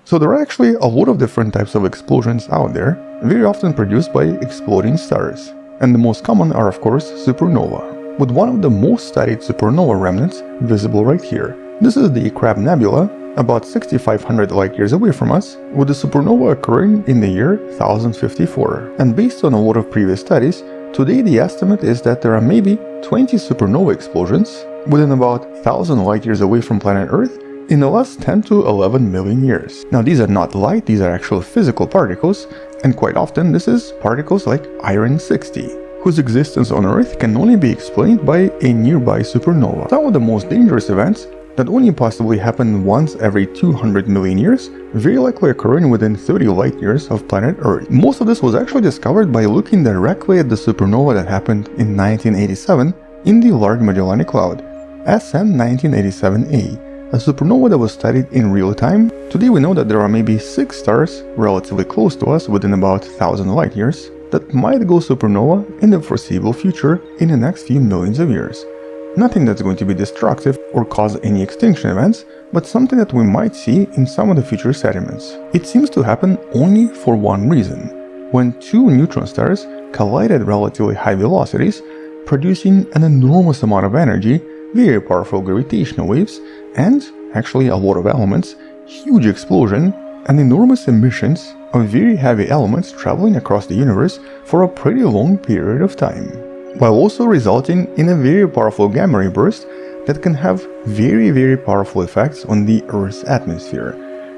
So there are actually a lot of different types of explosions out there, very often produced by exploding stars. And the most common are of course supernova, with one of the most studied supernova remnants visible right here. This is the Crab Nebula, about 6,500 light-years away from us, with the supernova occurring in the year 1054. And based on a lot of previous studies, today the estimate is that there are maybe 20 supernova explosions within about 1,000 light-years away from planet Earth in the last 10 to 11 million years. Now these are not light, these are actual physical particles, and quite often this is particles like iron-60, whose existence on Earth can only be explained by a nearby supernova. Some of the most dangerous events that only possibly happen once every 200 million years, very likely occurring within 30 light-years of planet Earth. Most of this was actually discovered by looking directly at the supernova that happened in 1987 in the Large Magellanic Cloud, SN 1987A. A supernova that was studied in real time. Today we know that there are maybe 6 stars relatively close to us within about 1,000 light-years that might go supernova in the foreseeable future in the next few millions of years. Nothing that's going to be destructive or cause any extinction events, but something that we might see in some of the future sediments. It seems to happen only for one reason: when 2 neutron stars collide at relatively high velocities, producing an enormous amount of energy, very powerful gravitational waves, and actually a lot of elements, huge explosion, and enormous emissions of very heavy elements traveling across the universe for a pretty long period of time, while also resulting in a very powerful gamma ray burst that can have very powerful effects on the Earth's atmosphere,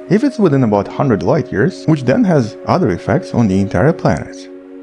if it's within about 100 light-years, which then has other effects on the entire planet.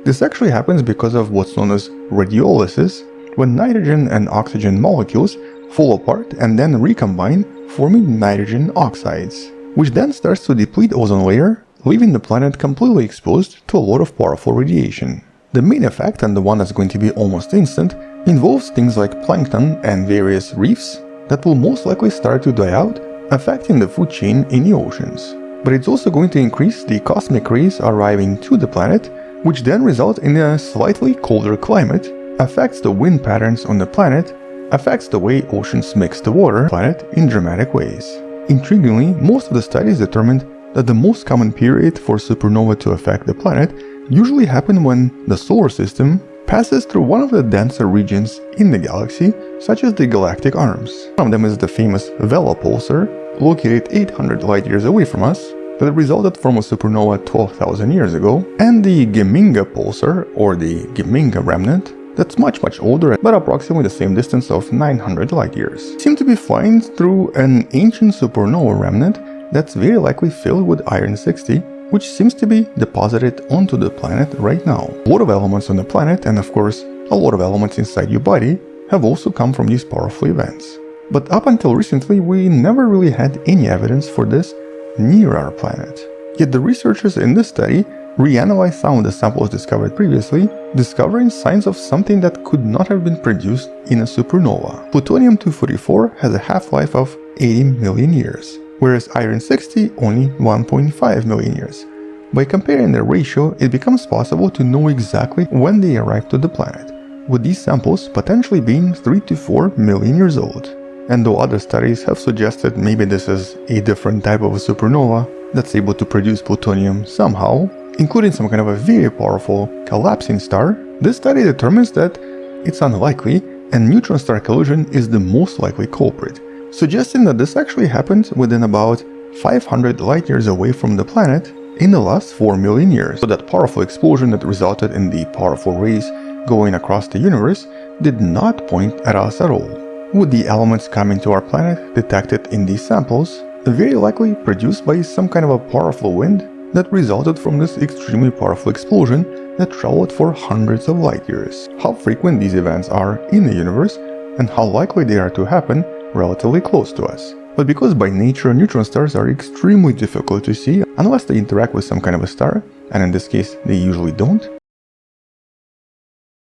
This actually happens because of what's known as radiolysis, when nitrogen and oxygen molecules fall apart and then recombine, forming nitrogen oxides, which then starts to deplete ozone layer, leaving the planet completely exposed to a lot of powerful radiation. The main effect, and the one that's going to be almost instant, involves things like plankton and various reefs that will most likely start to die out, affecting the food chain in the oceans. But it's also going to increase the cosmic rays arriving to the planet, which then result in a slightly colder climate, affects the wind patterns on the planet, affects the way oceans mix the water on the planet in dramatic ways. Intriguingly, most of the studies determined that the most common period for supernova to affect the planet usually happen when the solar system passes through one of the denser regions in the galaxy, such as the galactic arms. One of them is the famous Vela pulsar, located 800 light-years away from us, that resulted from a supernova 12,000 years ago, and the Geminga pulsar, or the Geminga remnant, that's much older, but approximately the same distance of 900 light-years. Seem to be flying through an ancient supernova remnant that's very likely filled with iron-60, which seems to be deposited onto the planet right now. A lot of elements on the planet, and of course a lot of elements inside your body, have also come from these powerful events. But up until recently we never really had any evidence for this near our planet. Yet the researchers in this study reanalyzed some of the samples discovered previously, discovering signs of something that could not have been produced in a supernova. Plutonium-244 has a half-life of 80 million years, whereas iron-60 only 1.5 million years. By comparing the ratio, it becomes possible to know exactly when they arrived to the planet, with these samples potentially being 3 to 4 million years old. And though other studies have suggested maybe this is a different type of a supernova that's able to produce plutonium somehow, including some kind of a very powerful collapsing star, this study determines that it's unlikely and neutron star collision is the most likely culprit, suggesting that this actually happened within about 500 light-years away from the planet in the last 4 million years. So that powerful explosion that resulted in the powerful rays going across the universe did not point at us at all, with the elements coming to our planet detected in these samples very likely produced by some kind of a powerful wind that resulted from this extremely powerful explosion that traveled for hundreds of light-years. How frequent these events are in the universe and how likely they are to happen relatively close to us. But because by nature neutron stars are extremely difficult to see unless they interact with some kind of a star, and in this case they usually don't,